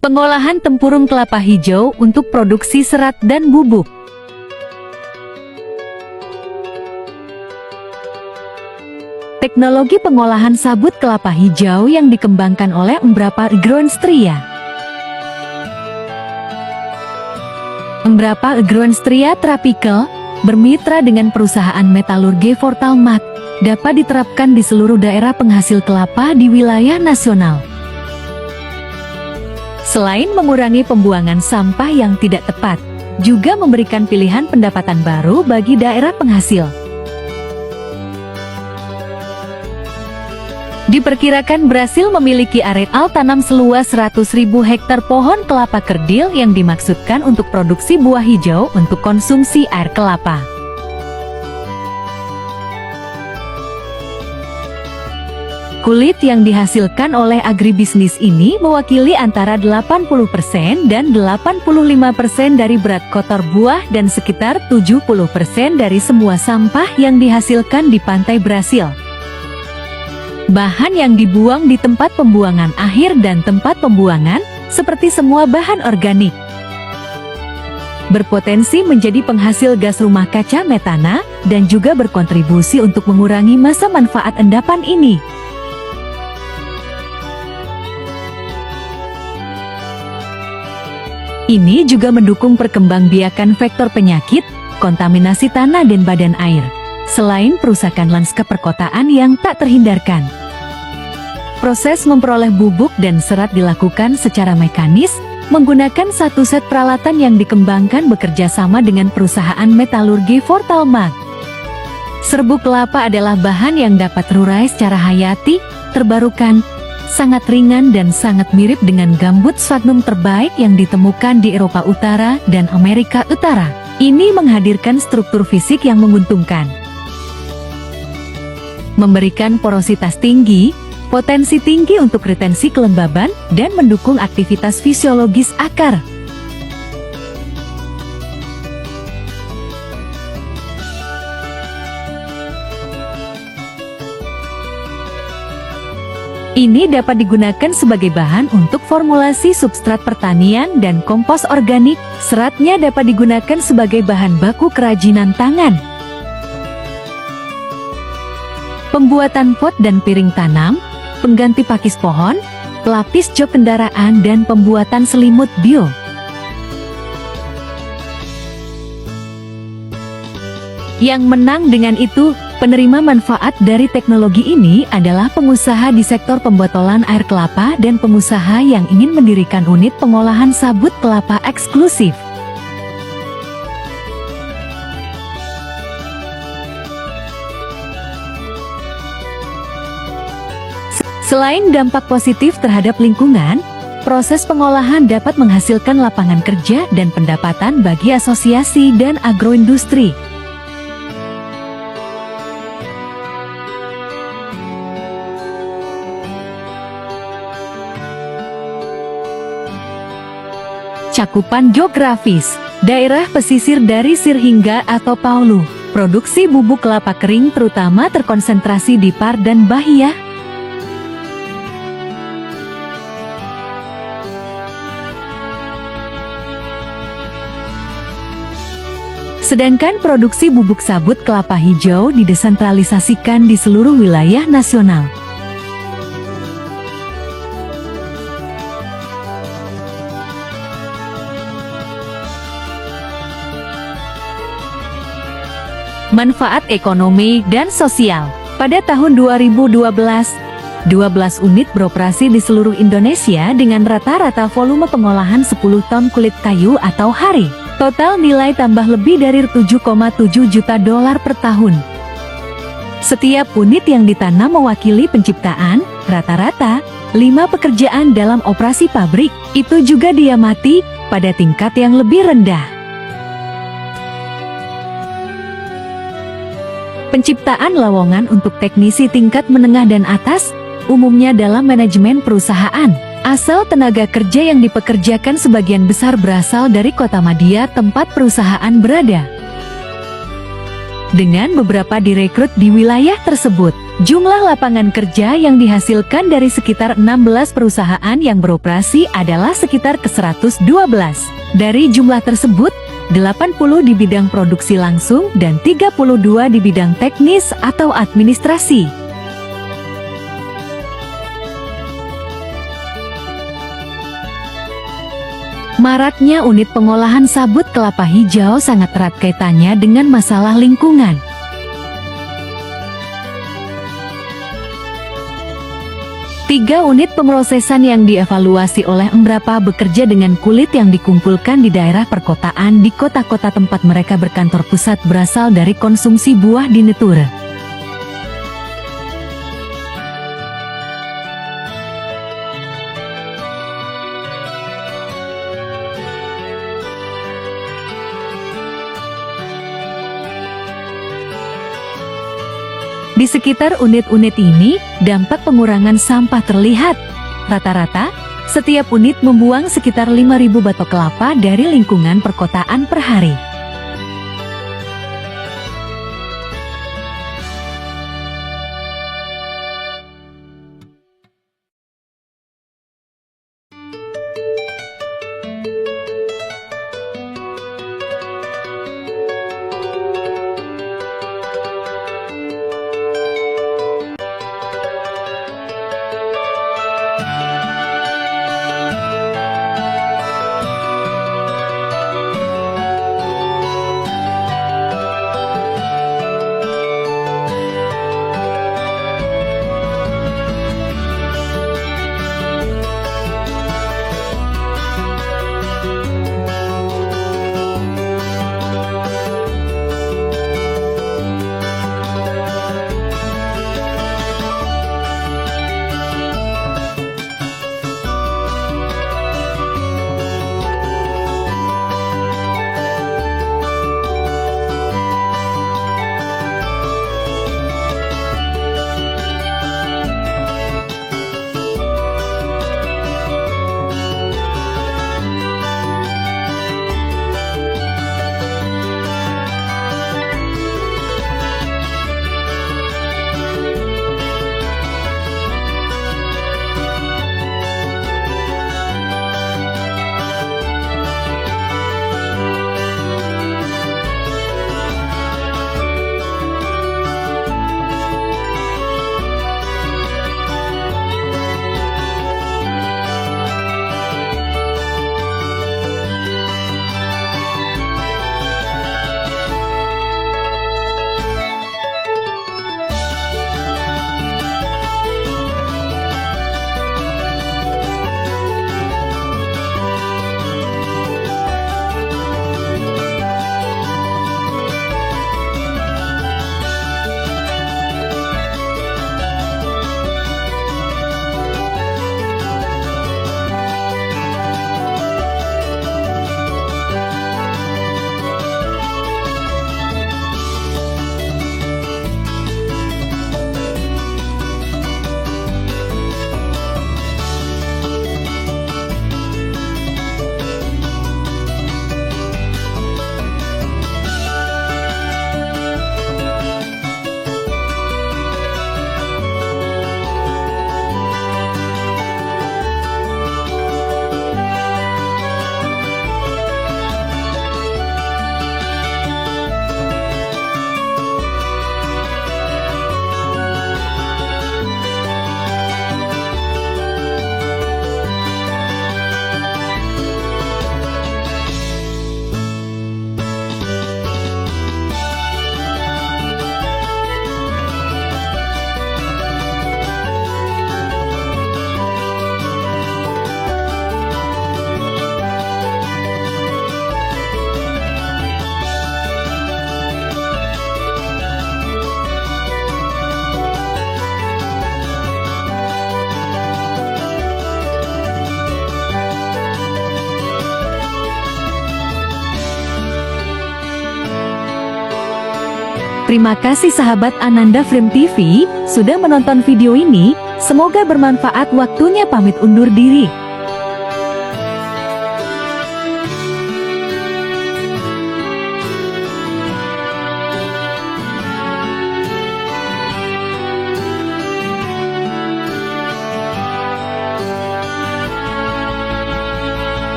Pengolahan tempurung kelapa hijau untuk produksi serat dan bubuk. Teknologi pengolahan sabut kelapa hijau yang dikembangkan oleh Embrapa Agroindustria. Embrapa Agroindustria Tropical bermitra dengan perusahaan metalurgi Fortalmat, dapat diterapkan di seluruh daerah penghasil kelapa di wilayah nasional. Selain mengurangi pembuangan sampah yang tidak tepat, juga memberikan pilihan pendapatan baru bagi daerah penghasil. Diperkirakan Brasil memiliki areal tanam seluas 100.000 hektar pohon kelapa kerdil yang dimaksudkan untuk produksi buah hijau untuk konsumsi air kelapa. Kulit yang dihasilkan oleh agribisnis ini mewakili antara 80% dan 85% dari berat kotor buah dan sekitar 70% dari semua sampah yang dihasilkan di pantai Brasil. Bahan yang dibuang di tempat pembuangan akhir dan tempat pembuangan, seperti semua bahan organik, berpotensi menjadi penghasil gas rumah kaca metana dan juga berkontribusi untuk mengurangi masa manfaat endapan ini. Ini juga mendukung perkembangbiakan vektor penyakit, kontaminasi tanah dan badan air, selain perusakan lanskap perkotaan yang tak terhindarkan. Proses memperoleh bubuk dan serat dilakukan secara mekanis, menggunakan satu set peralatan yang dikembangkan bekerja sama dengan perusahaan metalurgi Fortalmat. Serbuk kelapa adalah bahan yang dapat terurai secara hayati, terbarukan, sangat ringan dan sangat mirip dengan gambut sphagnum terbaik yang ditemukan di Eropa Utara dan Amerika Utara. Ini menghadirkan struktur fisik yang menguntungkan, memberikan porositas tinggi, potensi tinggi untuk retensi kelembaban, dan mendukung aktivitas fisiologis akar. Ini dapat digunakan sebagai bahan untuk formulasi substrat pertanian dan kompos organik. Seratnya dapat digunakan sebagai bahan baku kerajinan tangan, pembuatan pot dan piring tanam, pengganti pakis pohon, pelapis jok kendaraan, dan pembuatan selimut bio. Yang menang dengan itu, penerima manfaat dari teknologi ini adalah pengusaha di sektor pembotolan air kelapa dan pengusaha yang ingin mendirikan unit pengolahan sabut kelapa eksklusif. Selain dampak positif terhadap lingkungan, proses pengolahan dapat menghasilkan lapangan kerja dan pendapatan bagi asosiasi dan agroindustri. Cakupan geografis, daerah pesisir dari Sirhinga atau Paulu. Produksi bubuk kelapa kering terutama terkonsentrasi di Par dan Bahia. Sedangkan produksi bubuk sabut kelapa hijau didesentralisasikan di seluruh wilayah nasional. Manfaat ekonomi dan sosial. Pada tahun 2012, 12 unit beroperasi di seluruh Indonesia dengan rata-rata volume pengolahan 10 ton kulit kayu atau hari. Total nilai tambah lebih dari 7,7 juta dolar per tahun. Setiap unit yang ditanam mewakili penciptaan, rata-rata, 5 pekerjaan dalam operasi pabrik. Itu juga diamati pada tingkat yang lebih rendah. Penciptaan lowongan untuk teknisi tingkat menengah dan atas, umumnya dalam manajemen perusahaan. Asal tenaga kerja yang dipekerjakan sebagian besar berasal dari Kota Madia tempat perusahaan berada. dengan beberapa direkrut di wilayah tersebut. Jumlah lapangan kerja yang dihasilkan dari sekitar 16 perusahaan yang beroperasi adalah sekitar ke-112. Dari jumlah tersebut, 80 di bidang produksi langsung dan 32 di bidang teknis atau administrasi. Maraknya unit pengolahan sabut kelapa hijau sangat erat kaitannya dengan masalah lingkungan. Tiga unit pemrosesan yang dievaluasi oleh Embrapa bekerja dengan kulit yang dikumpulkan di daerah perkotaan di kota-kota tempat mereka berkantor pusat berasal dari konsumsi buah di Netura. Di sekitar unit-unit ini, dampak pengurangan sampah terlihat. Rata-rata, setiap unit membuang sekitar 5.000 batok kelapa dari lingkungan perkotaan per hari. Terima kasih sahabat Ananda Film TV sudah menonton video ini. Semoga bermanfaat. Waktunya pamit undur diri.